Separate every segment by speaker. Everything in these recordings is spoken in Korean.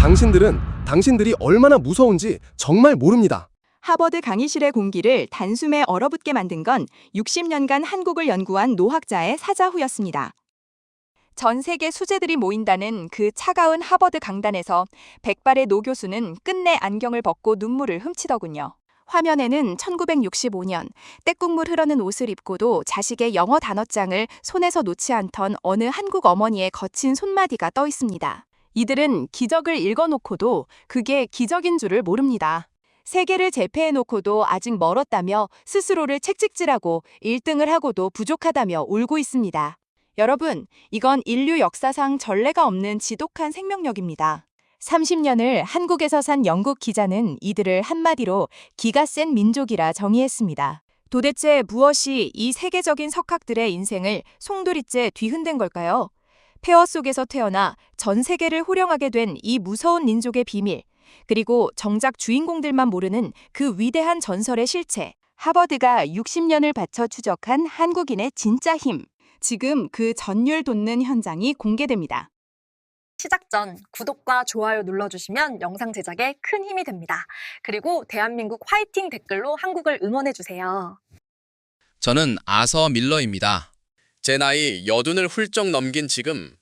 Speaker 1: 당신들이 얼마나 무서운지 정말 모릅니다.
Speaker 2: 하버드 강의실의 공기를 단숨에 얼어붙게 만든 건 60년간 한국을 연구한 노학자의 사자후였습니다. 전 세계 수재들이 모인다는 그 차가운 하버드 강단에서 백발의 노 교수는 끝내 안경을 벗고 눈물을 훔치더군요. 화면에는 1965년 때국물 흐르는 옷을 입고도 자식의 영어 단어장을 손에서 놓지 않던 어느 한국 어머니의 거친 손마디가 떠 있습니다. 이들은 기적을 읽어놓고도 그게 기적인 줄을 모릅니다. 세계를 제패해놓고도 아직 멀었다며 스스로를 책찍질하고 1등을 하고도 부족하다며 울고 있습니다. 여러분, 이건 인류 역사상 전례가 없는 지독한 생명력입니다. 30년을 한국에서 산 영국 기자는 이들을 한마디로 기가 센 민족이라 정의했습니다. 도대체 무엇이 이 세계적인 석학들의 인생을 송두리째 뒤흔든 걸까요? 폐허 속에서 태어나 전 세계를 호령하게 된 이 무서운 민족의 비밀, 그리고 정작 주인공들만 모르는 그 위대한 전설의 실체, 하버드가 60년을 바쳐 추적한 한국인의 진짜 힘. 지금 그 전율 돋는 현장이 공개됩니다.
Speaker 3: 시작 전 구독과 좋아요 눌러주시면 영상 제작에 큰 힘이 됩니다. 그리고 대한민국 화이팅 댓글로 한국을 응원해주세요.
Speaker 4: 저는 아서 밀러입니다. 제 나이 80을 훌쩍 넘긴 지금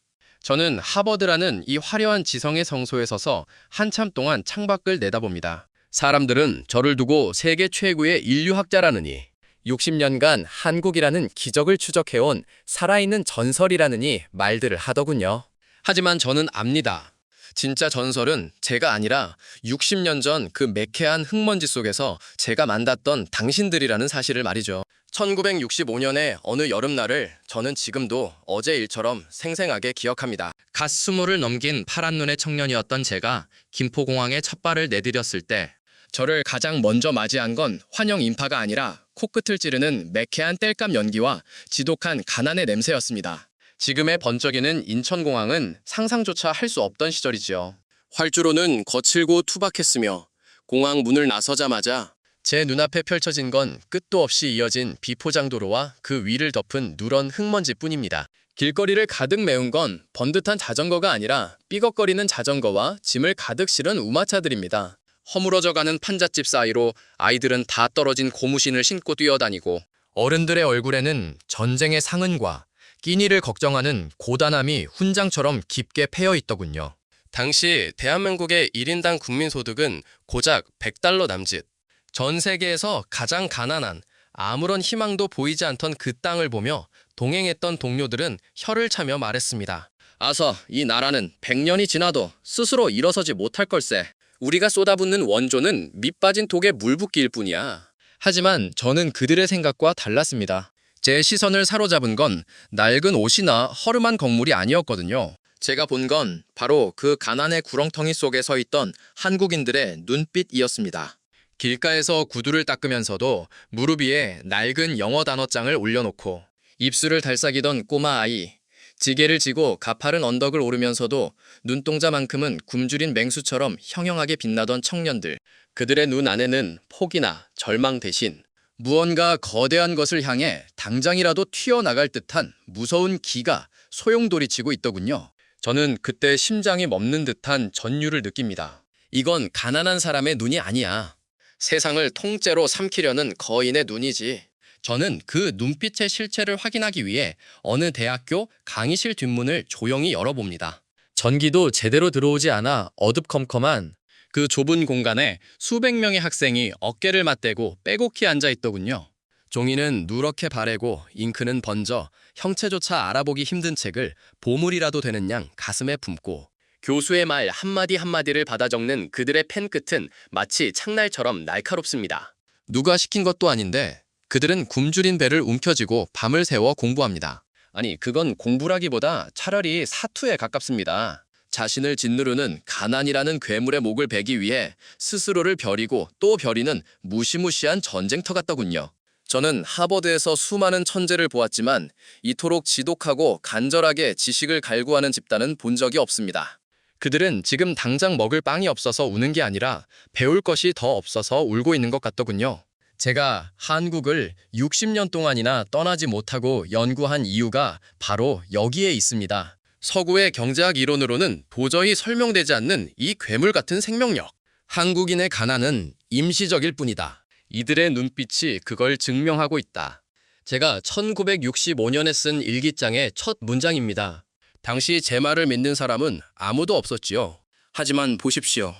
Speaker 4: 저는 하버드라는 이 화려한 지성의 성소에 서서 한참 동안 창밖을 내다봅니다. 사람들은 저를 두고 세계 최고의 인류학자라느니 60년간 한국이라는 기적을 추적해온 살아있는 전설이라느니 말들을 하더군요. 하지만 저는 압니다. 진짜 전설은 제가 아니라 60년 전 그 매캐한 흙먼지 속에서 제가 만났던 당신들이라는 사실을 말이죠. 1965년의 어느 여름날을 저는 지금도 어제 일처럼 생생하게 기억합니다. 갓 20을 넘긴 파란 눈의 청년이었던 제가 김포공항에 첫 발을 내디뎠을 때 저를 가장 먼저 맞이한 건 환영 인파가 아니라 코끝을 찌르는 매캐한 땔감 연기와 지독한 가난의 냄새였습니다. 지금의 번쩍이는 인천공항은 상상조차 할 수 없던 시절이지요. 활주로는 거칠고 투박했으며 공항 문을 나서자마자 제 눈앞에 펼쳐진 건 끝도 없이 이어진 비포장도로와 그 위를 덮은 누런 흙먼지뿐입니다. 길거리를 가득 메운 건 번듯한 자전거가 아니라 삐걱거리는 자전거와 짐을 가득 실은 우마차들입니다. 허물어져가는 판잣집 사이로 아이들은 다 떨어진 고무신을 신고 뛰어다니고 어른들의 얼굴에는 전쟁의 상흔과 끼니를 걱정하는 고단함이 훈장처럼 깊게 패여 있더군요. 당시 대한민국의 1인당 국민소득은 고작 $100 남짓. 전 세계에서 가장 가난한 아무런 희망도 보이지 않던 그 땅을 보며 동행했던 동료들은 혀를 차며 말했습니다. 아서 이 나라는 100년이 지나도 스스로 일어서지 못할 걸세. 우리가 쏟아붓는 원조는 밑빠진 독에 물 붓기일 뿐이야. 하지만 저는 그들의 생각과 달랐습니다. 제 시선을 사로잡은 건 낡은 옷이나 허름한 건물이 아니었거든요. 제가 본 건 바로 그 가난의 구렁텅이 속에 서 있던 한국인들의 눈빛이었습니다. 길가에서 구두를 닦으면서도 무릎 위에 낡은 영어 단어장을 올려놓고 입술을 달싹이던 꼬마 아이, 지게를 지고 가파른 언덕을 오르면서도 눈동자만큼은 굶주린 맹수처럼 형형하게 빛나던 청년들. 그들의 눈 안에는 포기나 절망 대신 무언가 거대한 것을 향해 당장이라도 튀어나갈 듯한 무서운 기가 소용돌이치고 있더군요. 저는 그때 심장이 멎는 듯한 전율을 느낍니다. 이건 가난한 사람의 눈이 아니야. 세상을 통째로 삼키려는 거인의 눈이지. 저는 그 눈빛의 실체를 확인하기 위해 어느 대학교 강의실 뒷문을 조용히 열어봅니다. 전기도 제대로 들어오지 않아 어둡컴컴한 그 좁은 공간에 수백 명의 학생이 어깨를 맞대고 빼곡히 앉아 있더군요. 종이는 누렇게 바래고 잉크는 번져 형체조차 알아보기 힘든 책을 보물이라도 되는 양 가슴에 품고 교수의 말 한마디 한마디를 받아 적는 그들의 펜 끝은 마치 창날처럼 날카롭습니다. 누가 시킨 것도 아닌데 그들은 굶주린 배를 움켜쥐고 밤을 새워 공부합니다. 아니, 그건 공부라기보다 차라리 사투에 가깝습니다. 자신을 짓누르는 가난이라는 괴물의 목을 베기 위해 스스로를 벼리고 또 벼리는 무시무시한 전쟁터 같더군요. 저는 하버드에서 수많은 천재를 보았지만 이토록 지독하고 간절하게 지식을 갈구하는 집단은 본 적이 없습니다. 그들은 지금 당장 먹을 빵이 없어서 우는 게 아니라 배울 것이 더 없어서 울고 있는 것 같더군요. 제가 한국을 60년 동안이나 떠나지 못하고 연구한 이유가 바로 여기에 있습니다. 서구의 경제학 이론으로는 도저히 설명되지 않는 이 괴물 같은 생명력. 한국인의 가난은 임시적일 뿐이다. 이들의 눈빛이 그걸 증명하고 있다. 제가 1965년에 쓴 일기장의 첫 문장입니다. 당시 제 말을 믿는 사람은 아무도 없었지요. 하지만 보십시오.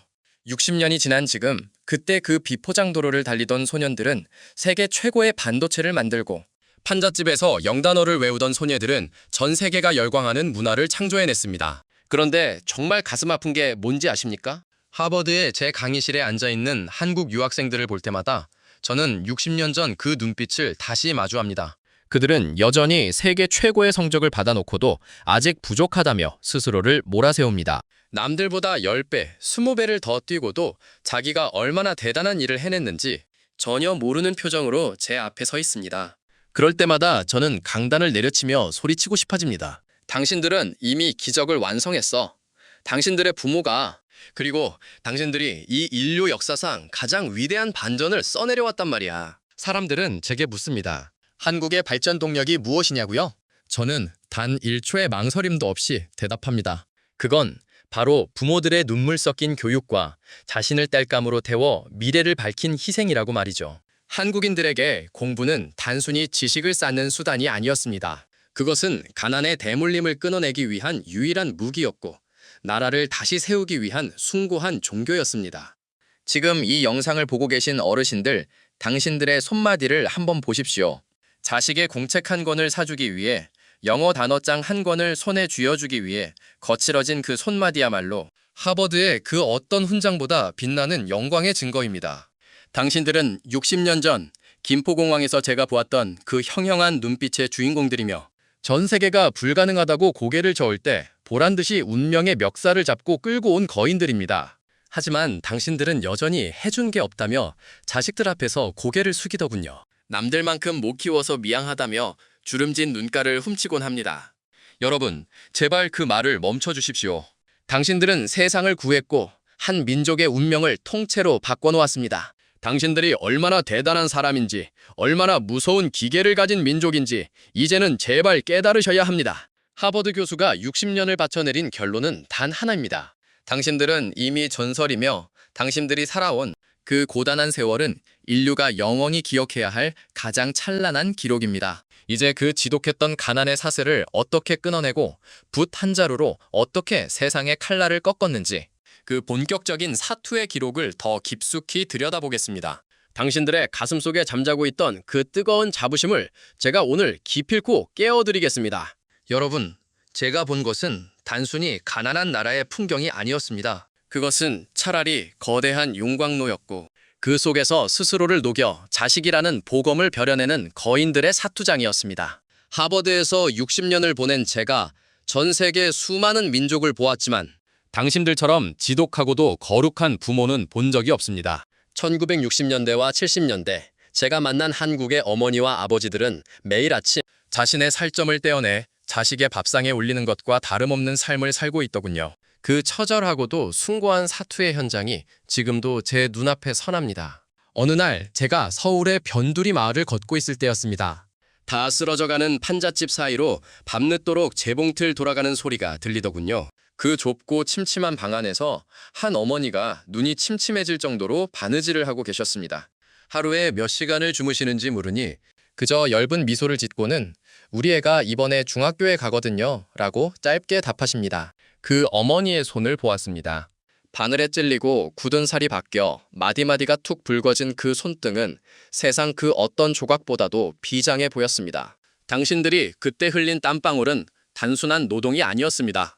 Speaker 4: 60년이 지난 지금 그때 그 비포장도로를 달리던 소년들은 세계 최고의 반도체를 만들고 판잣집에서 영단어를 외우던 소녀들은 전 세계가 열광하는 문화를 창조해냈습니다. 그런데 정말 가슴 아픈 게 뭔지 아십니까? 하버드의 제 강의실에 앉아있는 한국 유학생들을 볼 때마다 저는 60년 전 그 눈빛을 다시 마주합니다. 그들은 여전히 세계 최고의 성적을 받아놓고도 아직 부족하다며 스스로를 몰아세웁니다. 남들보다 10배, 20배를 더 뛰고도 자기가 얼마나 대단한 일을 해냈는지 전혀 모르는 표정으로 제 앞에 서 있습니다. 그럴 때마다 저는 강단을 내려치며 소리치고 싶어집니다. 당신들은 이미 기적을 완성했어. 당신들의 부모가, 그리고 당신들이 이 인류 역사상 가장 위대한 반전을 써내려왔단 말이야. 사람들은 제게 묻습니다. 한국의 발전 동력이 무엇이냐고요? 저는 단 1초의 망설임도 없이 대답합니다. 그건 바로 부모들의 눈물 섞인 교육과 자신을 땔감으로 태워 미래를 밝힌 희생이라고 말이죠. 한국인들에게 공부는 단순히 지식을 쌓는 수단이 아니었습니다. 그것은 가난의 대물림을 끊어내기 위한 유일한 무기였고 나라를 다시 세우기 위한 숭고한 종교였습니다. 지금 이 영상을 보고 계신 어르신들, 당신들의 손마디를 한번 보십시오. 자식의 공책 한 권을 사주기 위해, 영어 단어장 한 권을 손에 쥐어주기 위해 거칠어진 그 손마디야말로 하버드의 그 어떤 훈장보다 빛나는 영광의 증거입니다. 당신들은 60년 전 김포공항에서 제가 보았던 그 형형한 눈빛의 주인공들이며 전 세계가 불가능하다고 고개를 저을 때 보란듯이 운명의 멱살을 잡고 끌고 온 거인들입니다. 하지만 당신들은 여전히 해준 게 없다며 자식들 앞에서 고개를 숙이더군요. 남들만큼 못 키워서 미안하다며 주름진 눈가를 훔치곤 합니다. 여러분, 제발 그 말을 멈춰주십시오. 당신들은 세상을 구했고 한 민족의 운명을 통째로 바꿔놓았습니다. 당신들이 얼마나 대단한 사람인지, 얼마나 무서운 기계를 가진 민족인지 이제는 제발 깨달으셔야 합니다. 하버드 교수가 60년을 바쳐내린 결론은 단 하나입니다. 당신들은 이미 전설이며 당신들이 살아온 그 고단한 세월은 인류가 영원히 기억해야 할 가장 찬란한 기록입니다. 이제 그 지독했던 가난의 사슬을 어떻게 끊어내고 붓 한 자루로 어떻게 세상의 칼날을 꺾었는지 그 본격적인 사투의 기록을 더 깊숙이 들여다보겠습니다. 당신들의 가슴 속에 잠자고 있던 그 뜨거운 자부심을 제가 오늘 기필코 깨워드리겠습니다. 여러분, 제가 본 것은 단순히 가난한 나라의 풍경이 아니었습니다. 그것은 차라리 거대한 용광로였고 그 속에서 스스로를 녹여 자식이라는 보검을 벼려내는 거인들의 사투장이었습니다. 하버드에서 60년을 보낸 제가 전 세계 수많은 민족을 보았지만 당신들처럼 지독하고도 거룩한 부모는 본 적이 없습니다. 1960년대와 70년대 제가 만난 한국의 어머니와 아버지들은 매일 아침 자신의 살점을 떼어내 자식의 밥상에 올리는 것과 다름없는 삶을 살고 있더군요. 그 처절하고도 숭고한 사투의 현장이 지금도 제 눈앞에 선합니다. 어느 날 제가 서울의 변두리 마을을 걷고 있을 때였습니다. 다 쓰러져가는 판잣집 사이로 밤늦도록 재봉틀 돌아가는 소리가 들리더군요. 그 좁고 침침한 방 안에서 한 어머니가 눈이 침침해질 정도로 바느질을 하고 계셨습니다. 하루에 몇 시간을 주무시는지 물으니 그저 엷은 미소를 짓고는 우리 애가 이번에 중학교에 가거든요 라고 짧게 답하십니다. 그 어머니의 손을 보았습니다. 바늘에 찔리고 굳은 살이 바뀌어 마디마디가 툭 붉어진 그 손등은 세상 그 어떤 조각보다도 비장해 보였습니다. 당신들이 그때 흘린 땀방울은 단순한 노동이 아니었습니다.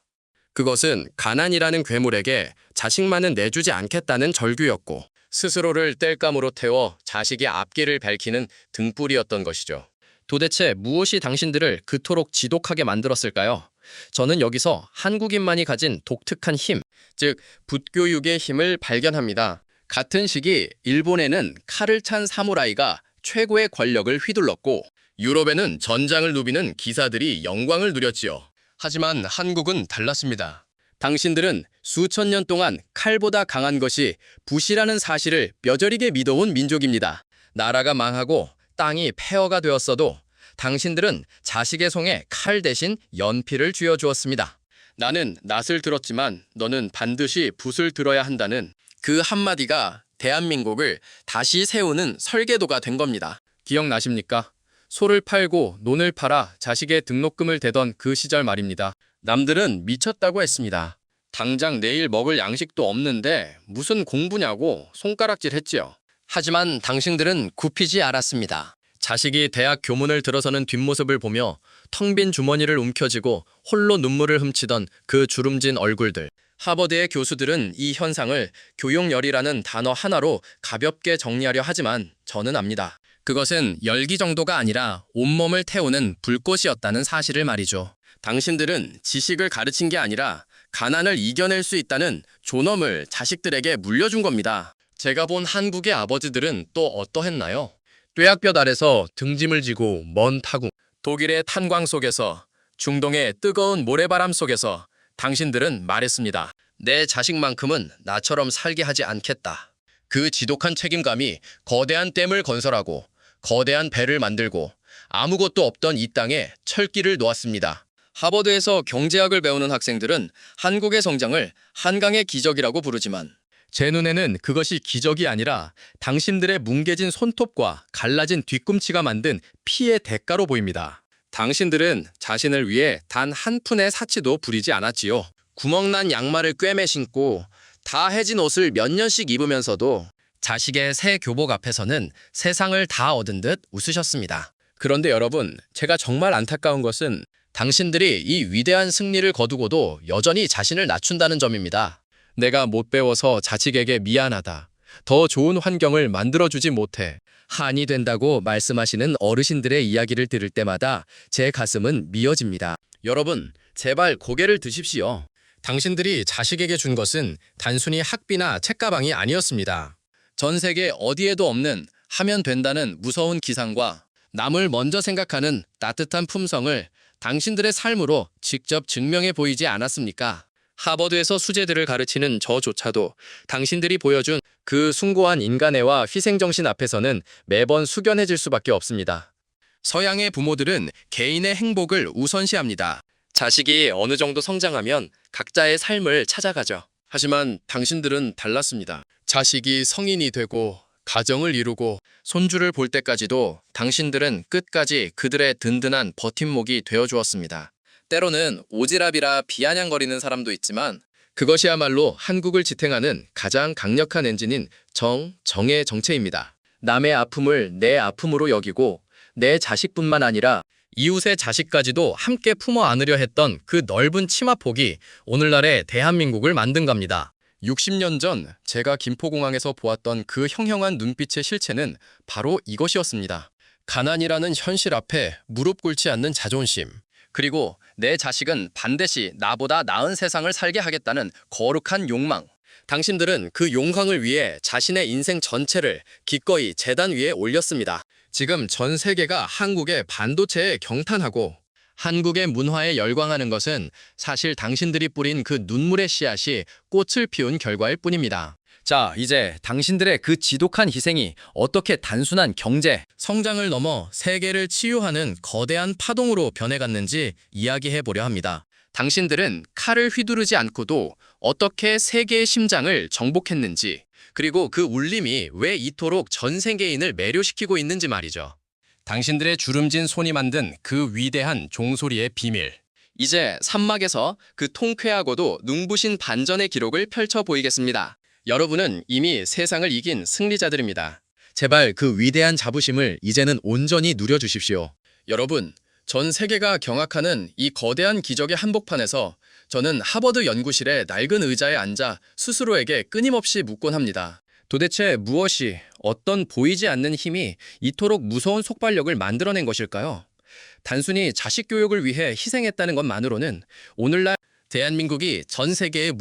Speaker 4: 그것은 가난이라는 괴물에게 자식만은 내주지 않겠다는 절규였고 스스로를 땔감으로 태워 자식의 앞길을 밝히는 등불이었던 것이죠. 도대체 무엇이 당신들을 그토록 지독하게 만들었을까요? 저는 여기서 한국인만이 가진 독특한 힘, 즉 붓교육의 힘을 발견합니다. 같은 시기 일본에는 칼을 찬 사무라이가 최고의 권력을 휘둘렀고 유럽에는 전장을 누비는 기사들이 영광을 누렸지요. 하지만 한국은 달랐습니다. 당신들은 수천 년 동안 칼보다 강한 것이 붓이라는 사실을 뼈저리게 믿어온 민족입니다. 나라가 망하고 땅이 폐허가 되었어도 당신들은 자식의 손에 칼 대신 연필을 쥐어주었습니다. 나는 낫을 들었지만 너는 반드시 붓을 들어야 한다는 그 한마디가 대한민국을 다시 세우는 설계도가 된 겁니다. 기억나십니까? 소를 팔고 논을 팔아 자식의 등록금을 대던 그 시절 말입니다. 남들은 미쳤다고 했습니다. 당장 내일 먹을 양식도 없는데 무슨 공부냐고 손가락질 했지요. 하지만 당신들은 굽히지 않았습니다. 자식이 대학 교문을 들어서는 뒷모습을 보며 텅 빈 주머니를 움켜쥐고 홀로 눈물을 훔치던 그 주름진 얼굴들. 하버드의 교수들은 이 현상을 교육열이라는 단어 하나로 가볍게 정리하려 하지만 저는 압니다. 그것은 열기 정도가 아니라 온몸을 태우는 불꽃이었다는 사실을 말이죠. 당신들은 지식을 가르친 게 아니라 가난을 이겨낼 수 있다는 존엄을 자식들에게 물려준 겁니다. 제가 본 한국의 아버지들은 또 어떠했나요? 뙤약볕 아래서 등짐을 지고 먼 타국, 독일의 탄광 속에서, 중동의 뜨거운 모래바람 속에서 당신들은 말했습니다. 내 자식만큼은 나처럼 살게 하지 않겠다. 그 지독한 책임감이 거대한 댐을 건설하고 거대한 배를 만들고 아무것도 없던 이 땅에 철길을 놓았습니다. 하버드에서 경제학을 배우는 학생들은 한국의 성장을 한강의 기적이라고 부르지만 제 눈에는 그것이 기적이 아니라 당신들의 뭉개진 손톱과 갈라진 뒤꿈치가 만든 피의 대가로 보입니다. 당신들은 자신을 위해 단 한 푼의 사치도 부리지 않았지요. 구멍난 양말을 꿰매 신고 다 해진 옷을 몇 년씩 입으면서도 자식의 새 교복 앞에서는 세상을 다 얻은 듯 웃으셨습니다. 그런데 여러분, 제가 정말 안타까운 것은 당신들이 이 위대한 승리를 거두고도 여전히 자신을 낮춘다는 점입니다. 내가 못 배워서 자식에게 미안하다. 더 좋은 환경을 만들어주지 못해. 한이 된다고 말씀하시는 어르신들의 이야기를 들을 때마다 제 가슴은 미어집니다. 여러분, 제발 고개를 드십시오. 당신들이 자식에게 준 것은 단순히 학비나 책가방이 아니었습니다. 전 세계 어디에도 없는 하면 된다는 무서운 기상과 남을 먼저 생각하는 따뜻한 품성을 당신들의 삶으로 직접 증명해 보이지 않았습니까? 하버드에서 수재들을 가르치는 저조차도 당신들이 보여준 그 숭고한 인간애와 희생정신 앞에서는 매번 숙연해질 수밖에 없습니다. 서양의 부모들은 개인의 행복을 우선시합니다. 자식이 어느 정도 성장하면 각자의 삶을 찾아가죠. 하지만 당신들은 달랐습니다. 자식이 성인이 되고 가정을 이루고 손주를 볼 때까지도 당신들은 끝까지 그들의 든든한 버팀목이 되어주었습니다. 때로는 오지랖이라 비아냥거리는 사람도 있지만 그것이야말로 한국을 지탱하는 가장 강력한 엔진인 정의 정체입니다. 남의 아픔을 내 아픔으로 여기고 내 자식뿐만 아니라 이웃의 자식까지도 함께 품어 안으려 했던 그 넓은 치마폭이 오늘날의 대한민국을 만든 겁니다. 60년 전 제가 김포공항에서 보았던 그 형형한 눈빛의 실체는 바로 이것이었습니다. 가난이라는 현실 앞에 무릎 꿇지 않는 자존심, 그리고 내 자식은 반드시 나보다 나은 세상을 살게 하겠다는 거룩한 욕망. 당신들은 그 용광을 위해 자신의 인생 전체를 기꺼이 제단 위에 올렸습니다. 지금 전 세계가 한국의 반도체에 경탄하고 한국의 문화에 열광하는 것은 사실 당신들이 뿌린 그 눈물의 씨앗이 꽃을 피운 결과일 뿐입니다. 자, 이제 당신들의 그 지독한 희생이 어떻게 단순한 경제, 성장을 넘어 세계를 치유하는 거대한 파동으로 변해갔는지 이야기해 보려 합니다. 당신들은 칼을 휘두르지 않고도 어떻게 세계의 심장을 정복했는지, 그리고 그 울림이 왜 이토록 전 세계인을 매료시키고 있는지 말이죠. 당신들의 주름진 손이 만든 그 위대한 종소리의 비밀. 이제 산막에서 그 통쾌하고도 눈부신 반전의 기록을 펼쳐 보이겠습니다. 여러분은 이미 세상을 이긴 승리자들입니다. 제발 그 위대한 자부심을 이제는 온전히 누려주십시오. 여러분, 전 세계가 경악하는 이 거대한 기적의 한복판에서 저는 하버드 연구실의 낡은 의자에 앉아 스스로에게 끊임없이 묻곤 합니다. 도대체 무엇이, 어떤 보이지 않는 힘이 이토록 무서운 속발력을 만들어낸 것일까요? 단순히 자식 교육을 위해 희생했다는 것만으로는 오늘날 대한민국이 전 세계의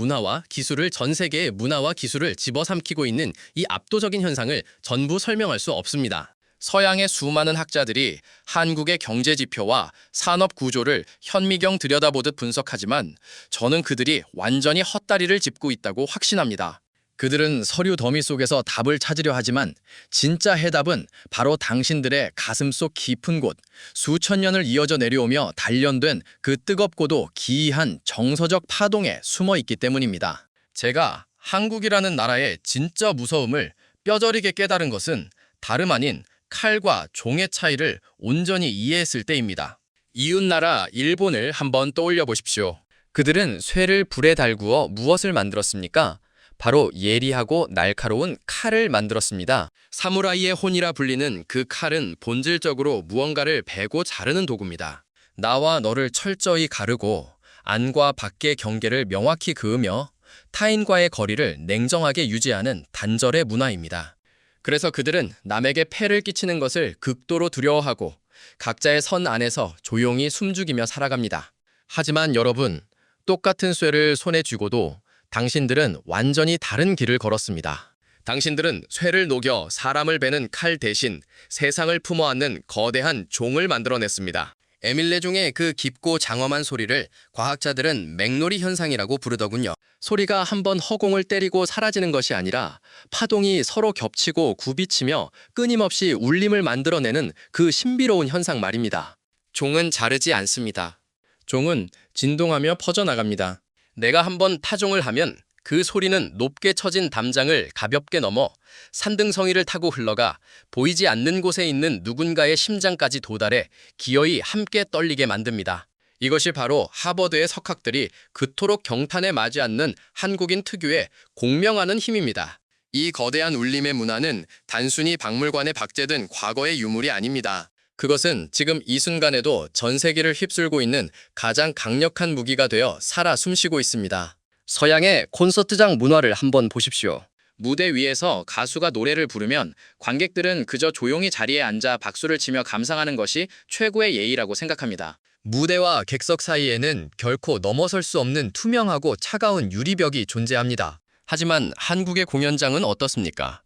Speaker 4: 문화와 기술을 집어삼키고 있는 이 압도적인 현상을 전부 설명할 수 없습니다. 서양의 수많은 학자들이 한국의 경제 지표와 산업 구조를 현미경 들여다보듯 분석하지만 저는 그들이 완전히 헛다리를 짚고 있다고 확신합니다. 그들은 서류 더미 속에서 답을 찾으려 하지만 진짜 해답은 바로 당신들의 가슴속 깊은 곳, 수천 년을 이어져 내려오며 단련된 그 뜨겁고도 기이한 정서적 파동에 숨어 있기 때문입니다. 제가 한국이라는 나라의 진짜 무서움을 뼈저리게 깨달은 것은 다름 아닌 칼과 종의 차이를 온전히 이해했을 때입니다. 이웃나라 일본을 한번 떠올려 보십시오. 그들은 쇠를 불에 달구어 무엇을 만들었습니까? 바로 예리하고 날카로운 칼을 만들었습니다. 사무라이의 혼이라 불리는 그 칼은 본질적으로 무언가를 베고 자르는 도구입니다. 나와 너를 철저히 가르고 안과 밖의 경계를 명확히 그으며 타인과의 거리를 냉정하게 유지하는 단절의 문화입니다. 그래서 그들은 남에게 폐를 끼치는 것을 극도로 두려워하고 각자의 선 안에서 조용히 숨죽이며 살아갑니다. 하지만 여러분, 똑같은 쇠를 손에 쥐고도 당신들은 완전히 다른 길을 걸었습니다. 당신들은 쇠를 녹여 사람을 베는 칼 대신 세상을 품어안는 거대한 종을 만들어냈습니다. 에밀레종의 그 깊고 장엄한 소리를 과학자들은 맥놀이 현상이라고 부르더군요. 소리가 한번 허공을 때리고 사라지는 것이 아니라 파동이 서로 겹치고 굽이치며 끊임없이 울림을 만들어내는 그 신비로운 현상 말입니다. 종은 자르지 않습니다. 종은 진동하며 퍼져나갑니다. 내가 한번 타종을 하면 그 소리는 높게 처진 담장을 가볍게 넘어 산등성이를 타고 흘러가 보이지 않는 곳에 있는 누군가의 심장까지 도달해 기어이 함께 떨리게 만듭니다. 이것이 바로 하버드의 석학들이 그토록 경탄에 맞지 않는 한국인 특유의 공명하는 힘입니다. 이 거대한 울림의 문화는 단순히 박물관에 박제된 과거의 유물이 아닙니다. 그것은 지금 이 순간에도 전 세계를 휩쓸고 있는 가장 강력한 무기가 되어 살아 숨쉬고 있습니다. 서양의 콘서트장 문화를 한번 보십시오. 무대 위에서 가수가 노래를 부르면 관객들은 그저 조용히 자리에 앉아 박수를 치며 감상하는 것이 최고의 예의라고 생각합니다. 무대와 객석 사이에는 결코 넘어설 수 없는 투명하고 차가운 유리벽이 존재합니다. 하지만 한국의 공연장은 어떻습니까?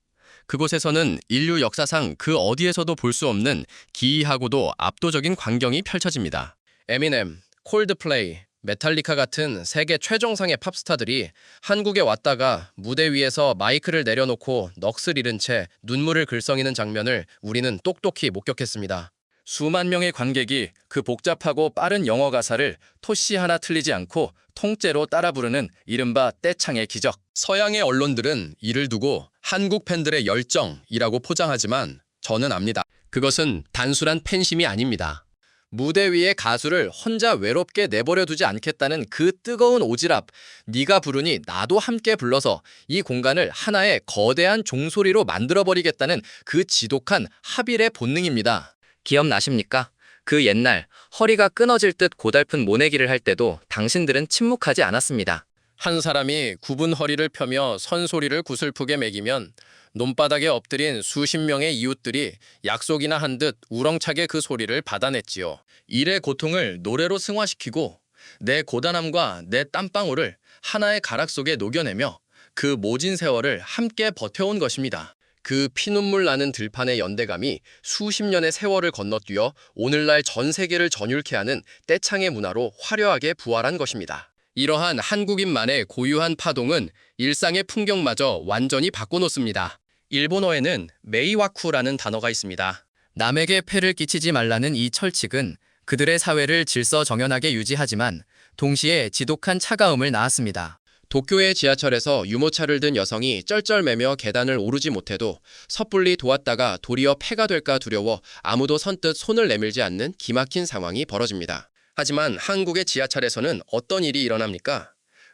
Speaker 4: 그곳에서는 인류 역사상 그 어디에서도 볼 수 없는 기이하고도 압도적인 광경이 펼쳐집니다. 에미넴, 콜드플레이, 메탈리카 같은 세계 최정상의 팝스타들이 한국에 왔다가 무대 위에서 마이크를 내려놓고 넋을 잃은 채 눈물을 글썽이는 장면을 우리는 똑똑히 목격했습니다. 수만 명의 관객이 그 복잡하고 빠른 영어 가사를 토시 하나 틀리지 않고 통째로 따라 부르는 이른바 떼창의 기적. 서양의 언론들은 이를 두고 한국 팬들의 열정이라고 포장하지만 저는 압니다. 그것은 단순한 팬심이 아닙니다. 무대 위에 가수를 혼자 외롭게 내버려 두지 않겠다는 그 뜨거운 오지랖, 네가 부르니 나도 함께 불러서 이 공간을 하나의 거대한 종소리로 만들어버리겠다는 그 지독한 하빌의 본능입니다. 기억나십니까? 그 옛날 허리가 끊어질 듯 고달픈 모내기를 할 때도 당신들은 침묵하지 않았습니다. 한 사람이 굽은 허리를 펴며 선소리를 구슬프게 매기면 논바닥에 엎드린 수십 명의 이웃들이 약속이나 한 듯 우렁차게 그 소리를 받아냈지요. 일의 고통을 노래로 승화시키고 내 고단함과 내 땀방울을 하나의 가락 속에 녹여내며 그 모진 세월을 함께 버텨온 것입니다. 그 피눈물 나는 들판의 연대감이 수십 년의 세월을 건너뛰어 오늘날 전 세계를 전율케 하는 떼창의 문화로 화려하게 부활한 것입니다. 이러한 한국인만의 고유한 파동은 일상의 풍경마저 완전히 바꿔놓습니다. 일본어에는 메이와쿠라는 단어가 있습니다. 남에게 폐를 끼치지 말라는 이 철칙은 그들의 사회를 질서정연하게 유지하지만 동시에 지독한 차가움을 낳았습니다. 도쿄의 지하철에서 유모차를 든 여성이 쩔쩔매며 계단을 오르지 못해도 섣불리 도왔다가 도리어 폐가 될까 두려워 아무도 선뜻 손을 내밀지 않는 기막힌 상황이 벌어집니다. 하지만 한국의 지하철에서는 어떤 일이 일어납니까?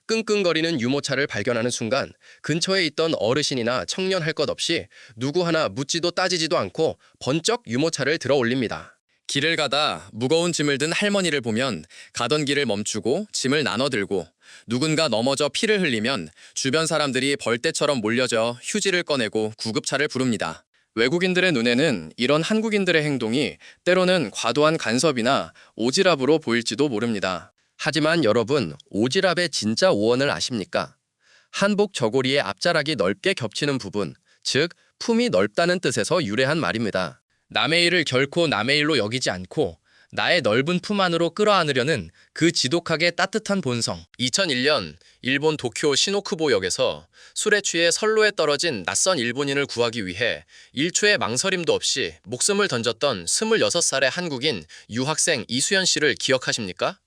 Speaker 4: 끙끙거리는 유모차를 발견하는 순간 근처에 있던 어르신이나 청년 할 것 없이 누구 하나 묻지도 따지지도 않고 번쩍 유모차를 들어 올립니다. 길을 가다 무거운 짐을 든 할머니를 보면 가던 길을 멈추고 짐을 나눠 들고 누군가 넘어져 피를 흘리면 주변 사람들이 벌떼처럼 몰려져 휴지를 꺼내고 구급차를 부릅니다. 외국인들의 눈에는 이런 한국인들의 행동이 때로는 과도한 간섭이나 오지랖으로 보일지도 모릅니다. 하지만 여러분, 오지랖의 진짜 오원을 아십니까? 한복 저고리의 앞자락이 넓게 겹치는 부분, 즉 품이 넓다는 뜻에서 유래한 말입니다. 남의 일을 결코 남의 일로 여기지 않고 나의 넓은 품 안으로 끌어안으려는 그 지독하게 따뜻한 본성. 2001년 일본 도쿄 시노쿠보역에서 술에 취해 선로에 떨어진 낯선 일본인을 구하기 위해 1초의 망설임도 없이 목숨을 던졌던 26살의 한국인 유학생 이수연 씨를 기억하십니까?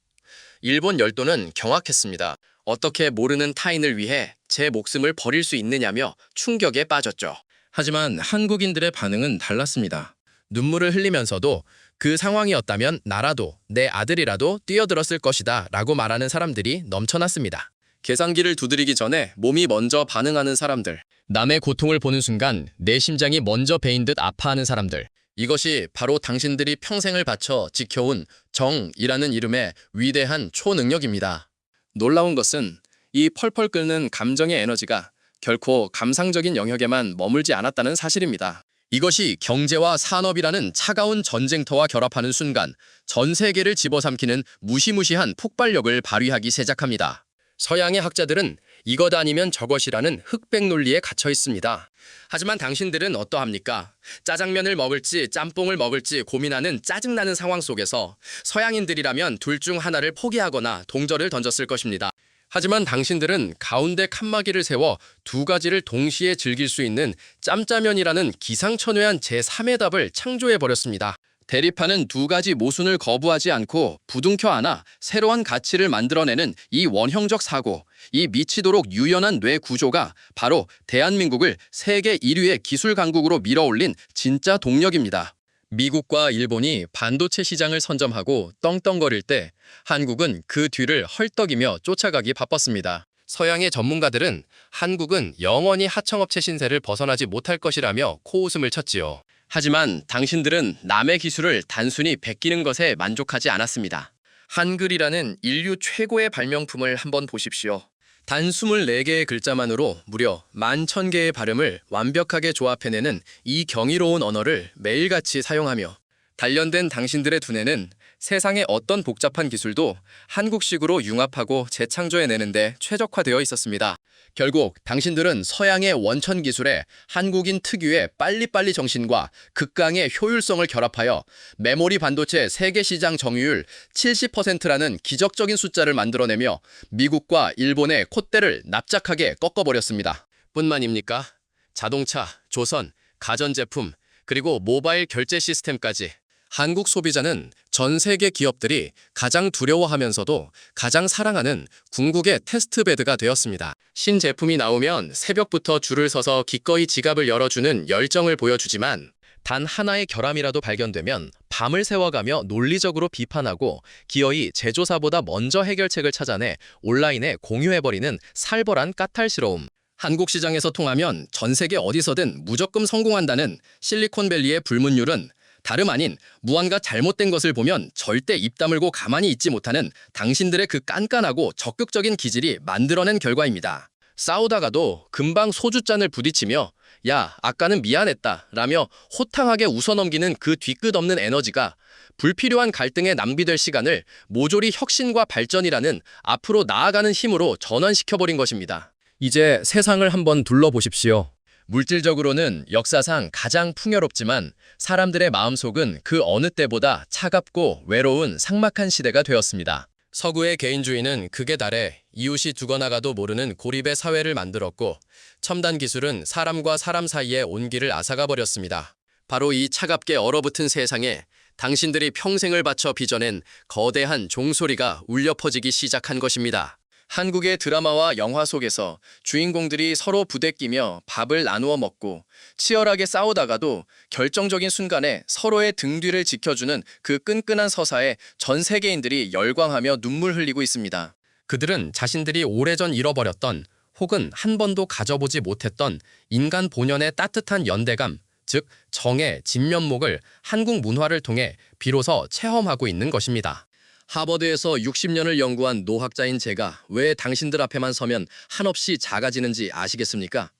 Speaker 4: 일본 열도는 경악했습니다. 어떻게 모르는 타인을 위해 제 목숨을 버릴 수 있느냐며 충격에 빠졌죠. 하지만 한국인들의 반응은 달랐습니다. 눈물을 흘리면서도 그 상황이었다면 나라도 내 아들이라도 뛰어들었을 것이다 라고 말하는 사람들이 넘쳐났습니다. 계산기를 두드리기 전에 몸이 먼저 반응하는 사람들. 남의 고통을 보는 순간 내 심장이 먼저 베인 듯 아파하는 사람들. 이것이 바로 당신들이 평생을 바쳐 지켜온 정이라는 이름의 위대한 초능력입니다. 놀라운 것은 이 펄펄 끓는 감정의 에너지가 결코 감상적인 영역에만 머물지 않았다는 사실입니다. 이것이 경제와 산업이라는 차가운 전쟁터와 결합하는 순간 전 세계를 집어삼키는 무시무시한 폭발력을 발휘하기 시작합니다. 서양의 학자들은 이것 아니면 저것이라는 흑백 논리에 갇혀 있습니다. 하지만 당신들은 어떠합니까? 짜장면을 먹을지 짬뽕을 먹을지 고민하는 짜증나는 상황 속에서 서양인들이라면 둘 중 하나를 포기하거나 동절을 던졌을 것입니다. 하지만 당신들은 가운데 칸막이를 세워 두 가지를 동시에 즐길 수 있는 짬짜면이라는 기상천외한 제3의 답을 창조해버렸습니다. 대립하는 두 가지 모순을 거부하지 않고 부둥켜 안아 새로운 가치를 만들어내는 이 원형적 사고, 이 미치도록 유연한 뇌 구조가 바로 대한민국을 세계 1위의 기술 강국으로 밀어올린 진짜 동력입니다. 미국과 일본이 반도체 시장을 선점하고 떵떵거릴 때 한국은 그 뒤를 헐떡이며 쫓아가기 바빴습니다. 서양의 전문가들은 한국은 영원히 하청업체 신세를 벗어나지 못할 것이라며 코웃음을 쳤지요. 하지만 당신들은 남의 기술을 단순히 베끼는 것에 만족하지 않았습니다. 한글이라는 인류 최고의 발명품을 한번 보십시오. 단 24개의 글자만으로 무려 11,000개의 발음을 완벽하게 조합해내는 이 경이로운 언어를 매일같이 사용하며 단련된 당신들의 두뇌는 세상의 어떤 복잡한 기술도 한국식으로 융합하고 재창조해내는데 최적화되어 있었습니다. 결국 당신들은 서양의 원천 기술에 한국인 특유의 빨리빨리 정신과 극강의 효율성을 결합하여 메모리 반도체 세계 시장 점유율 70%라는 기적적인 숫자를 만들어내며 미국과 일본의 콧대를 납작하게 꺾어버렸습니다. 뿐만입니까? 자동차, 조선, 가전제품, 그리고 모바일 결제 시스템까지 한국 소비자는 전 세계 기업들이 가장 두려워하면서도 가장 사랑하는 궁극의 테스트베드가 되었습니다. 신제품이 나오면 새벽부터 줄을 서서 기꺼이 지갑을 열어주는 열정을 보여주지만 단 하나의 결함이라도 발견되면 밤을 새워가며 논리적으로 비판하고 기어이 제조사보다 먼저 해결책을 찾아내 온라인에 공유해버리는 살벌한 까탈스러움. 한국 시장에서 통하면 전 세계 어디서든 무조건 성공한다는 실리콘밸리의 불문율은 다름 아닌 무언가 잘못된 것을 보면 절대 입 다물고 가만히 있지 못하는 당신들의 그 깐깐하고 적극적인 기질이 만들어낸 결과입니다. 싸우다가도 금방 소주잔을 부딪히며 야, 아까는 미안했다 라며 호탕하게 웃어넘기는 그 뒤끝 없는 에너지가 불필요한 갈등에 낭비될 시간을 모조리 혁신과 발전이라는 앞으로 나아가는 힘으로 전환시켜버린 것입니다. 이제 세상을 한번 둘러보십시오. 물질적으로는 역사상 가장 풍요롭지만 사람들의 마음속은 그 어느 때보다 차갑고 외로운 삭막한 시대가 되었습니다. 서구의 개인주의는 극에 달해 이웃이 죽어나가도 모르는 고립의 사회를 만들었고 첨단 기술은 사람과 사람 사이의 온기를 앗아가 버렸습니다. 바로 이 차갑게 얼어붙은 세상에 당신들이 평생을 바쳐 빚어낸 거대한 종소리가 울려 퍼지기 시작한 것입니다. 한국의 드라마와 영화 속에서 주인공들이 서로 부대끼며 밥을 나누어 먹고 치열하게 싸우다가도 결정적인 순간에 서로의 등 뒤를 지켜주는 그 끈끈한 서사에 전 세계인들이 열광하며 눈물 흘리고 있습니다. 그들은 자신들이 오래전 잃어버렸던 혹은 한 번도 가져보지 못했던 인간 본연의 따뜻한 연대감, 즉 정의 진면목을 한국 문화를 통해 비로소 체험하고 있는 것입니다. 하버드에서 60년을 연구한 노학자인 제가 왜 당신들 앞에만 서면 한없이 작아지는지 아시겠습니까?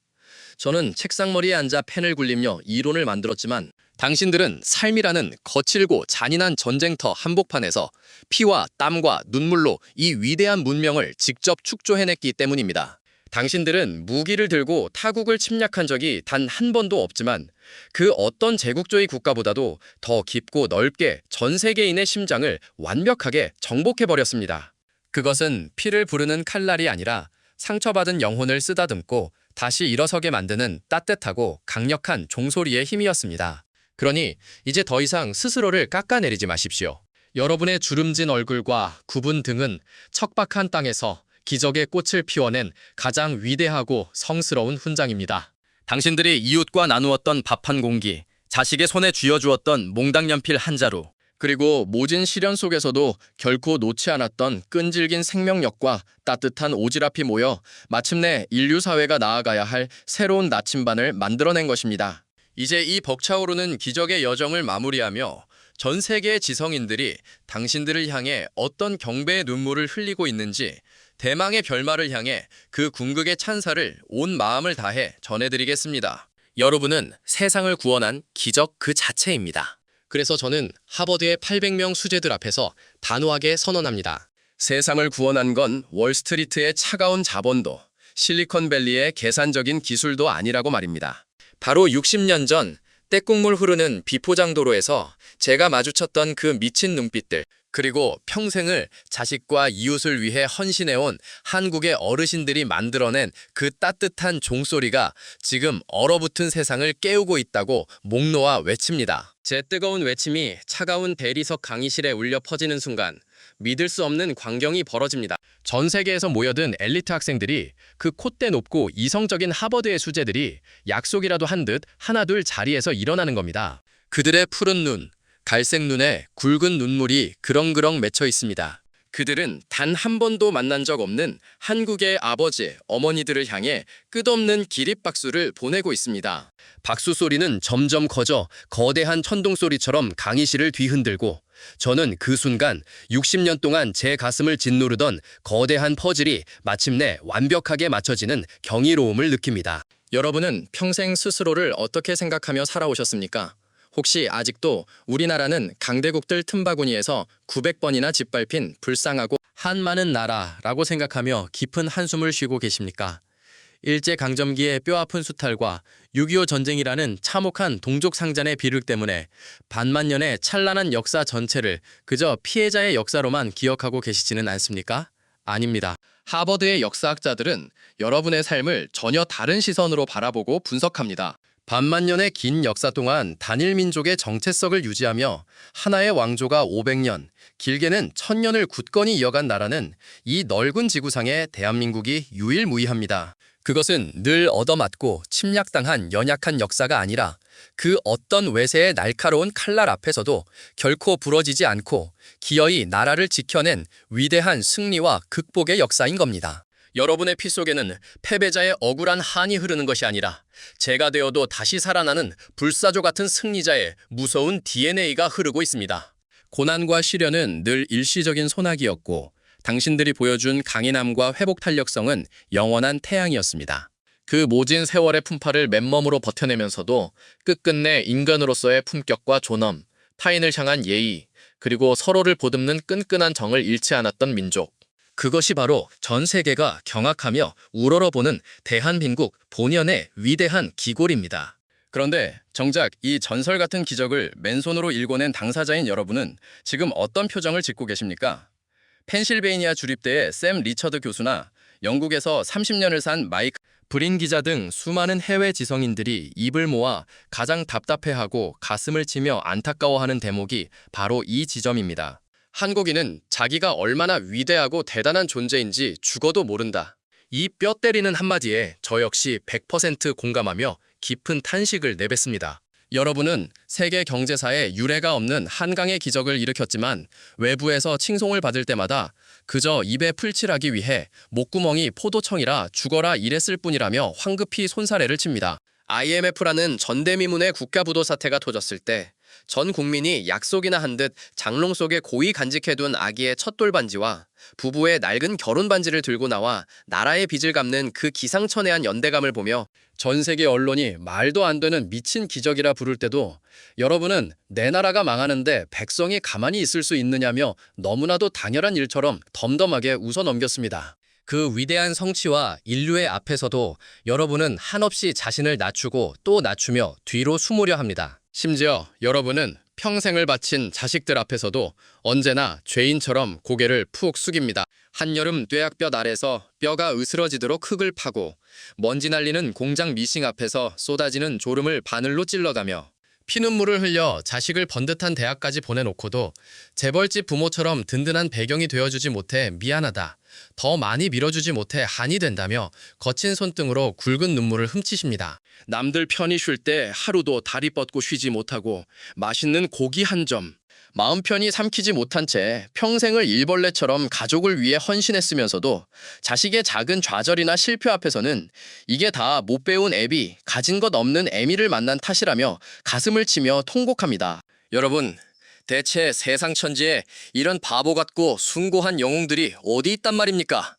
Speaker 4: 저는 책상머리에 앉아 펜을 굴리며 이론을 만들었지만 당신들은 삶이라는 거칠고 잔인한 전쟁터 한복판에서 피와 땀과 눈물로 이 위대한 문명을 직접 축조해냈기 때문입니다. 당신들은 무기를 들고 타국을 침략한 적이 단 한 번도 없지만 그 어떤 제국주의 국가보다도 더 깊고 넓게 전 세계인의 심장을 완벽하게 정복해버렸습니다. 그것은 피를 부르는 칼날이 아니라 상처받은 영혼을 쓰다듬고 다시 일어서게 만드는 따뜻하고 강력한 종소리의 힘이었습니다. 그러니 이제 더 이상 스스로를 깎아내리지 마십시오. 여러분의 주름진 얼굴과 굽은 등은 척박한 땅에서 기적의 꽃을 피워낸 가장 위대하고 성스러운 훈장입니다. 당신들이 이웃과 나누었던 밥 한 공기, 자식의 손에 쥐어주었던 몽당 연필 한 자루, 그리고 모진 시련 속에서도 결코 놓지 않았던 끈질긴 생명력과 따뜻한 오지랖이 모여 마침내 인류 사회가 나아가야 할 새로운 나침반을 만들어낸 것입니다. 이제 이 벅차오르는 기적의 여정을 마무리하며 전 세계의 지성인들이 당신들을 향해 어떤 경배의 눈물을 흘리고 있는지 대망의 별말을 향해 그 궁극의 찬사를 온 마음을 다해 전해드리겠습니다. 여러분은 세상을 구원한 기적 그 자체입니다. 그래서 저는 하버드의 800명 수재들 앞에서 단호하게 선언합니다. 세상을 구원한 건 월스트리트의 차가운 자본도, 실리콘밸리의 계산적인 기술도 아니라고 말입니다. 바로 60년 전 때국물 흐르는 비포장도로에서 제가 마주쳤던 그 미친 눈빛들, 그리고 평생을 자식과 이웃을 위해 헌신해온 한국의 어르신들이 만들어낸 그 따뜻한 종소리가 지금 얼어붙은 세상을 깨우고 있다고 목 놓아 외칩니다. 제 뜨거운 외침이 차가운 대리석 강의실에 울려 퍼지는 순간 믿을 수 없는 광경이 벌어집니다. 전 세계에서 모여든 엘리트 학생들이, 그 콧대 높고 이성적인 하버드의 수재들이 약속이라도 한 듯 하나둘 자리에서 일어나는 겁니다. 그들의 푸른 눈, 갈색 눈에 굵은 눈물이 그렁그렁 맺혀 있습니다. 그들은 단 한 번도 만난 적 없는 한국의 아버지, 어머니들을 향해 끝없는 기립박수를 보내고 있습니다. 박수 소리는 점점 커져 거대한 천둥 소리처럼 강의실을 뒤흔들고, 저는 그 순간 60년 동안 제 가슴을 짓누르던 거대한 퍼즐이 마침내 완벽하게 맞춰지는 경이로움을 느낍니다. 여러분은 평생 스스로를 어떻게 생각하며 살아오셨습니까? 혹시 아직도 우리나라는 강대국들 틈바구니에서 900번이나 짓밟힌 불쌍하고 한많은 나라라고 생각하며 깊은 한숨을 쉬고 계십니까? 일제강점기의 뼈아픈 수탈과 6.25 전쟁이라는 참혹한 동족상잔의 비극 때문에 반만년의 찬란한 역사 전체를 그저 피해자의 역사로만 기억하고 계시지는 않습니까? 아닙니다. 하버드의 역사학자들은 여러분의 삶을 전혀 다른 시선으로 바라보고 분석합니다. 반만년의 긴 역사 동안 단일 민족의 정체성을 유지하며 하나의 왕조가 500년, 길게는 1000년을 굳건히 이어간 나라는 이 넓은 지구상에 대한민국이 유일무이합니다. 그것은 늘 얻어맞고 침략당한 연약한 역사가 아니라 그 어떤 외세의 날카로운 칼날 앞에서도 결코 부러지지 않고 기어이 나라를 지켜낸 위대한 승리와 극복의 역사인 겁니다. 여러분의 피 속에는 패배자의 억울한 한이 흐르는 것이 아니라 제가 되어도 다시 살아나는 불사조 같은 승리자의 무서운 DNA가 흐르고 있습니다. 고난과 시련은 늘 일시적인 소나기였고 당신들이 보여준 강인함과 회복 탄력성은 영원한 태양이었습니다. 그 모진 세월의 풍파를 맨몸으로 버텨내면서도 끝끝내 인간으로서의 품격과 존엄, 타인을 향한 예의, 그리고 서로를 보듬는 끈끈한 정을 잃지 않았던 민족. 그것이 바로 전 세계가 경악하며 우러러보는 대한민국 본연의 위대한 기골입니다. 그런데 정작 이 전설 같은 기적을 맨손으로 일궈낸 당사자인 여러분은 지금 어떤 표정을 짓고 계십니까? 펜실베이니아 주립대의 샘 리처드 교수나 영국에서 30년을 산 마이크 브린 기자 등 수많은 해외 지성인들이 입을 모아 가장 답답해하고 가슴을 치며 안타까워하는 대목이 바로 이 지점입니다. 한국인은 자기가 얼마나 위대하고 대단한 존재인지 죽어도 모른다. 이 뼈 때리는 한마디에 저 역시 100% 공감하며 깊은 탄식을 내뱉습니다. 여러분은 세계 경제사에 유례가 없는 한강의 기적을 일으켰지만 외부에서 칭송을 받을 때마다 그저 입에 풀칠하기 위해 목구멍이 포도청이라 죽어라 이랬을 뿐이라며 황급히 손사래를 칩니다. IMF라는 전대미문의 국가부도 사태가 터졌을 때 전 국민이 약속이나 한 듯 장롱 속에 고이 간직해둔 아기의 첫 돌반지와 부부의 낡은 결혼 반지를 들고 나와 나라의 빚을 갚는 그 기상천외한 연대감을 보며 전 세계 언론이 말도 안 되는 미친 기적이라 부를 때도 여러분은 내 나라가 망하는데 백성이 가만히 있을 수 있느냐며 너무나도 당연한 일처럼 덤덤하게 웃어 넘겼습니다. 그 위대한 성취와 인류의 앞에서도 여러분은 한없이 자신을 낮추고 또 낮추며 뒤로 숨으려 합니다. 심지어 여러분은 평생을 바친 자식들 앞에서도 언제나 죄인처럼 고개를 푹 숙입니다. 한여름 뙤약볕 아래서 뼈가 으스러지도록 흙을 파고 먼지 날리는 공장 미싱 앞에서 쏟아지는 졸음을 바늘로 찔러가며 피눈물을 흘려 자식을 번듯한 대학까지 보내놓고도 재벌집 부모처럼 든든한 배경이 되어주지 못해 미안하다. 더 많이 밀어주지 못해 한이 된다며 거친 손등으로 굵은 눈물을 훔치십니다. 남들 편히 쉴 때 하루도 다리 뻗고 쉬지 못하고 맛있는 고기 한 점, 마음 편히 삼키지 못한 채 평생을 일벌레처럼 가족을 위해 헌신했으면서도 자식의 작은 좌절이나 실패 앞에서는 이게 다 못 배운 애비, 가진 것 없는 애미를 만난 탓이라며 가슴을 치며 통곡합니다. 여러분, 대체 세상 천지에 이런 바보 같고 숭고한 영웅들이 어디 있단 말입니까?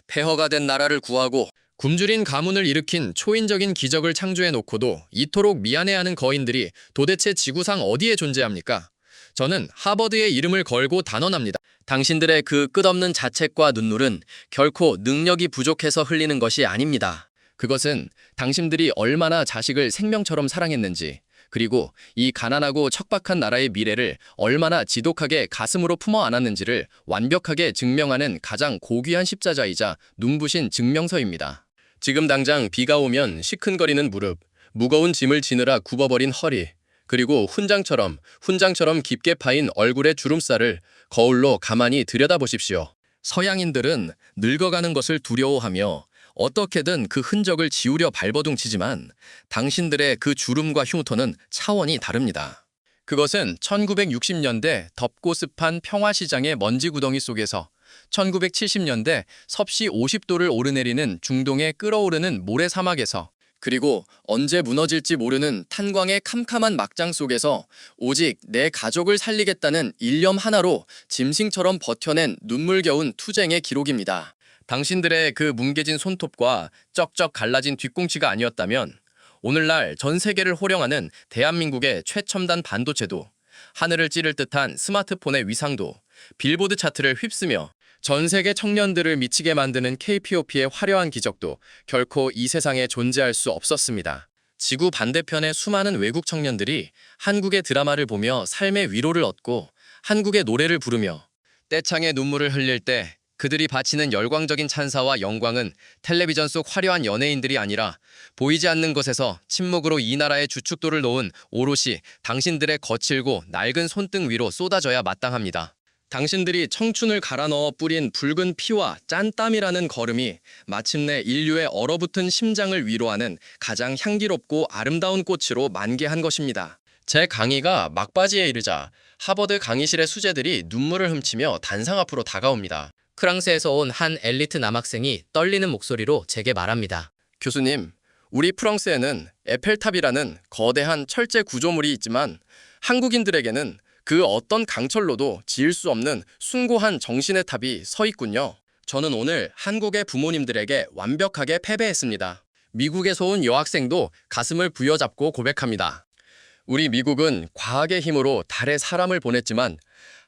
Speaker 4: 폐허가 된 나라를 구하고 굶주린 가문을 일으킨 초인적인 기적을 창조해놓고도 이토록 미안해하는 거인들이 도대체 지구상 어디에 존재합니까? 저는 하버드의 이름을 걸고 단언합니다. 당신들의 그 끝없는 자책과 눈물은 결코 능력이 부족해서 흘리는 것이 아닙니다. 그것은 당신들이 얼마나 자식을 생명처럼 사랑했는지, 그리고 이 가난하고 척박한 나라의 미래를 얼마나 지독하게 가슴으로 품어 안았는지를 완벽하게 증명하는 가장 고귀한 십자자이자 눈부신 증명서입니다. 지금 당장 비가 오면 시큰거리는 무릎, 무거운 짐을 지느라 굽어버린 허리, 그리고 훈장처럼 깊게 파인 얼굴의 주름살을 거울로 가만히 들여다보십시오. 서양인들은 늙어가는 것을 두려워하며 어떻게든 그 흔적을 지우려 발버둥치지만 당신들의 그 주름과 흉터는 차원이 다릅니다. 그것은 1960년대 덥고 습한 평화시장의 먼지구덩이 속에서 1970년대 섭씨 50도를 오르내리는 중동의 끓어오르는 모래사막에서 그리고 언제 무너질지 모르는 탄광의 캄캄한 막장 속에서 오직 내 가족을 살리겠다는 일념 하나로 짐승처럼 버텨낸 눈물겨운 투쟁의 기록입니다. 당신들의 그 뭉개진 손톱과 쩍쩍 갈라진 뒤꿈치가 아니었다면 오늘날 전 세계를 호령하는 대한민국의 최첨단 반도체도, 하늘을 찌를 듯한 스마트폰의 위상도, 빌보드 차트를 휩쓰며 전 세계 청년들을 미치게 만드는 KPOP의 화려한 기적도 결코 이 세상에 존재할 수 없었습니다. 지구 반대편의 수많은 외국 청년들이 한국의 드라마를 보며 삶의 위로를 얻고 한국의 노래를 부르며 떼창의 눈물을 흘릴 때 그들이 바치는 열광적인 찬사와 영광은 텔레비전 속 화려한 연예인들이 아니라 보이지 않는 것에서 침묵으로 이 나라의 주축도를 놓은 오롯이 당신들의 거칠고 낡은 손등 위로 쏟아져야 마땅합니다. 당신들이 청춘을 갈아 넣어 뿌린 붉은 피와 짠 땀이라는 걸음이 마침내 인류의 얼어붙은 심장을 위로하는 가장 향기롭고 아름다운 꽃으로 만개한 것입니다. 제 강의가 막바지에 이르자 하버드 강의실의 수재들이 눈물을 훔치며 단상 앞으로 다가옵니다. 프랑스에서 온 한 엘리트 남학생이 떨리는 목소리로 제게 말합니다. 교수님, 우리 프랑스에는 에펠탑이라는 거대한 철제 구조물이 있지만 한국인들에게는 그 어떤 강철로도 지을 수 없는 숭고한 정신의 탑이 서 있군요. 저는 오늘 한국의 부모님들에게 완벽하게 패배했습니다. 미국에서 온 여학생도 가슴을 부여잡고 고백합니다. 우리 미국은 과학의 힘으로 달에 사람을 보냈지만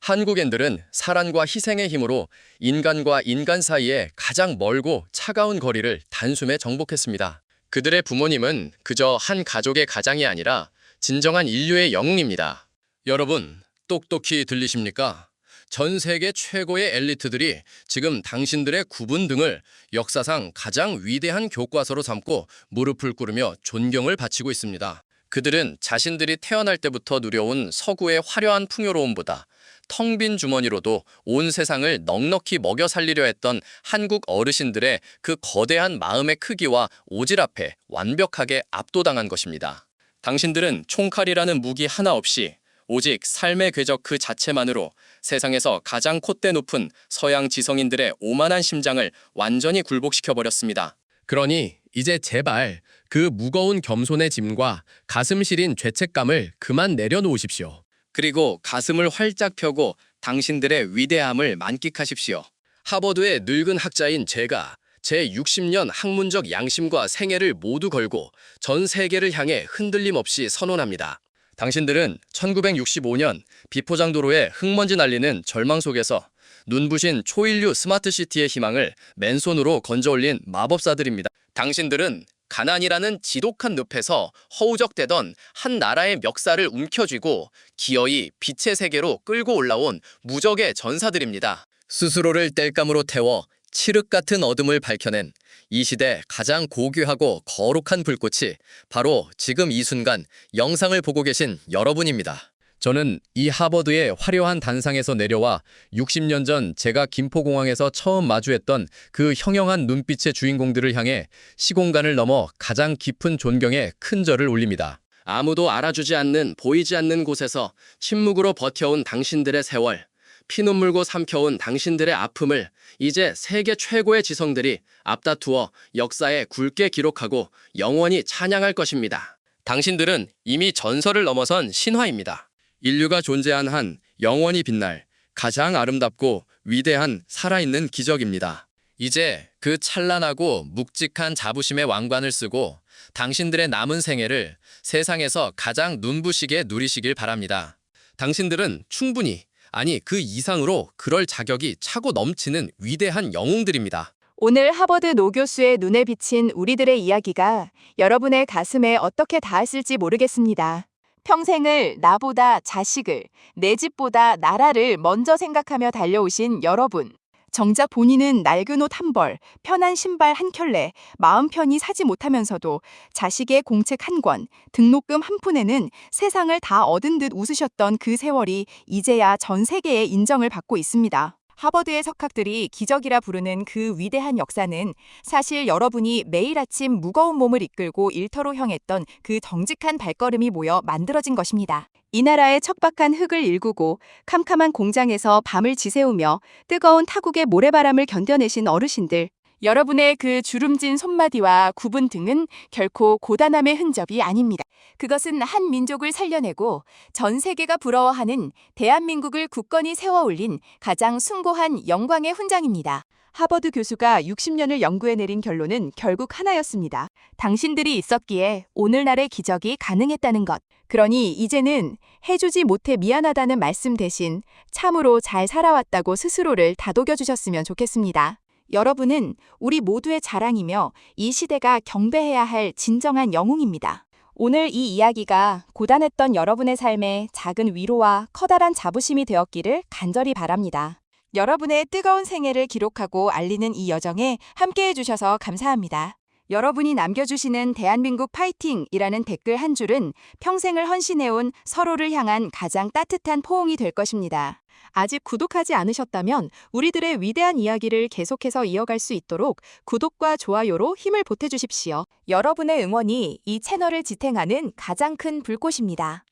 Speaker 4: 한국인들은 사랑과 희생의 힘으로 인간과 인간 사이에 가장 멀고 차가운 거리를 단숨에 정복했습니다. 그들의 부모님은 그저 한 가족의 가장이 아니라 진정한 인류의 영웅입니다. 여러분, 똑똑히 들리십니까? 전 세계 최고의 엘리트들이 지금 당신들의 구분 등을 역사상 가장 위대한 교과서로 삼고 무릎을 꿇으며 존경을 바치고 있습니다. 그들은 자신들이 태어날 때부터 누려온 서구의 화려한 풍요로움보다 텅 빈 주머니로도 온 세상을 넉넉히 먹여 살리려 했던 한국 어르신들의 그 거대한 마음의 크기와 오질 앞에 완벽하게 압도당한 것입니다. 당신들은 총칼이라는 무기 하나 없이 오직 삶의 궤적 그 자체만으로 세상에서 가장 콧대 높은 서양 지성인들의 오만한 심장을 완전히 굴복시켜버렸습니다. 그러니 이제 제발 그 무거운 겸손의 짐과 가슴 시린 죄책감을 그만 내려놓으십시오. 그리고 가슴을 활짝 펴고 당신들의 위대함을 만끽하십시오. 하버드의 늙은 학자인 제가 제 60년 학문적 양심과 생애를 모두 걸고 전 세계를 향해 흔들림 없이 선언합니다. 당신들은 1965년 비포장도로에 흙먼지 날리는 절망 속에서 눈부신 초인류 스마트시티의 희망을 맨손으로 건져올린 마법사들입니다. 당신들은 가난이라는 지독한 늪에서 허우적대던 한 나라의 멱살을 움켜쥐고 기어이 빛의 세계로 끌고 올라온 무적의 전사들입니다. 스스로를 땔감으로 태워 칠흑 같은 어둠을 밝혀낸 이 시대 가장 고귀하고 거룩한 불꽃이 바로 지금 이 순간 영상을 보고 계신 여러분입니다. 저는 이 하버드의 화려한 단상에서 내려와 60년 전 제가 김포공항에서 처음 마주했던 그 형형한 눈빛의 주인공들을 향해 시공간을 넘어 가장 깊은 존경에 큰 절을 올립니다. 아무도 알아주지 않는 보이지 않는 곳에서 침묵으로 버텨온 당신들의 세월, 피눈 물고 삼켜온 당신들의 아픔을 이제 세계 최고의 지성들이 앞다투어 역사에 굵게 기록하고 영원히 찬양할 것입니다. 당신들은 이미 전설을 넘어선 신화입니다. 인류가 존재한 한 영원히 빛날 가장 아름답고 위대한 살아있는 기적입니다. 이제 그 찬란하고 묵직한 자부심의 왕관을 쓰고 당신들의 남은 생애를 세상에서 가장 눈부시게 누리시길 바랍니다. 당신들은 충분히, 아니 그 이상으로 그럴 자격이 차고 넘치는 위대한 영웅들입니다.
Speaker 2: 오늘 하버드 노 교수의 눈에 비친 우리들의 이야기가 여러분의 가슴에 어떻게 닿았을지 모르겠습니다. 평생을 나보다 자식을, 내 집보다 나라를 먼저 생각하며 달려오신 여러분. 정작 본인은 낡은 옷 한 벌, 편한 신발 한 켤레, 마음 편히 사지 못하면서도 자식의 공책 한 권, 등록금 한 푼에는 세상을 다 얻은 듯 웃으셨던 그 세월이 이제야 전 세계의 인정을 받고 있습니다. 하버드의 석학들이 기적이라 부르는 그 위대한 역사는 사실 여러분이 매일 아침 무거운 몸을 이끌고 일터로 향했던 그 정직한 발걸음이 모여 만들어진 것입니다. 이 나라의 척박한 흙을 일구고 캄캄한 공장에서 밤을 지새우며 뜨거운 타국의 모래바람을 견뎌내신 어르신들. 여러분의 그 주름진 손마디와 굽은 등은 결코 고단함의 흔적이 아닙니다. 그것은 한 민족을 살려내고 전 세계가 부러워하는 대한민국을 굳건히 세워 올린 가장 숭고한 영광의 훈장입니다. 하버드 교수가 60년을 연구해 내린 결론은 결국 하나였습니다. 당신들이 있었기에 오늘날의 기적이 가능했다는 것. 그러니 이제는 해주지 못해 미안하다는 말씀 대신 참으로 잘 살아왔다고 스스로를 다독여 주셨으면 좋겠습니다. 여러분은 우리 모두의 자랑이며 이 시대가 경배해야 할 진정한 영웅입니다. 오늘 이 이야기가 고단했던 여러분의 삶에 작은 위로와 커다란 자부심이 되었기를 간절히 바랍니다. 여러분의 뜨거운 생애를 기록하고 알리는 이 여정에 함께해 주셔서 감사합니다. 여러분이 남겨주시는 대한민국 파이팅이라는 댓글 한 줄은 평생을 헌신해온 서로를 향한 가장 따뜻한 포옹이 될 것입니다. 아직 구독하지 않으셨다면 우리들의 위대한 이야기를 계속해서 이어갈 수 있도록 구독과 좋아요로 힘을 보태주십시오. 여러분의 응원이 이 채널을 지탱하는 가장 큰 불꽃입니다.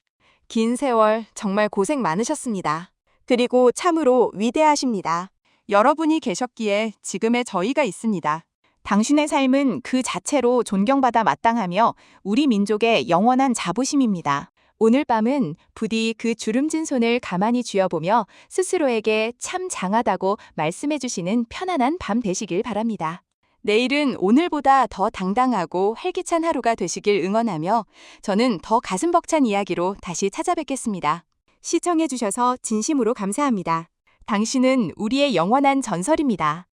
Speaker 2: 긴 세월 정말 고생 많으셨습니다. 그리고 참으로 위대하십니다. 여러분이 계셨기에 지금의 저희가 있습니다. 당신의 삶은 그 자체로 존경받아 마땅하며 우리 민족의 영원한 자부심입니다. 오늘 밤은 부디 그 주름진 손을 가만히 쥐어보며 스스로에게 참 장하다고 말씀해 주시는 편안한 밤 되시길 바랍니다. 내일은 오늘보다 더 당당하고 활기찬 하루가 되시길 응원하며 저는 더 가슴 벅찬 이야기로 다시 찾아뵙겠습니다. 시청해 주셔서 진심으로 감사합니다. 당신은 우리의 영원한 전설입니다.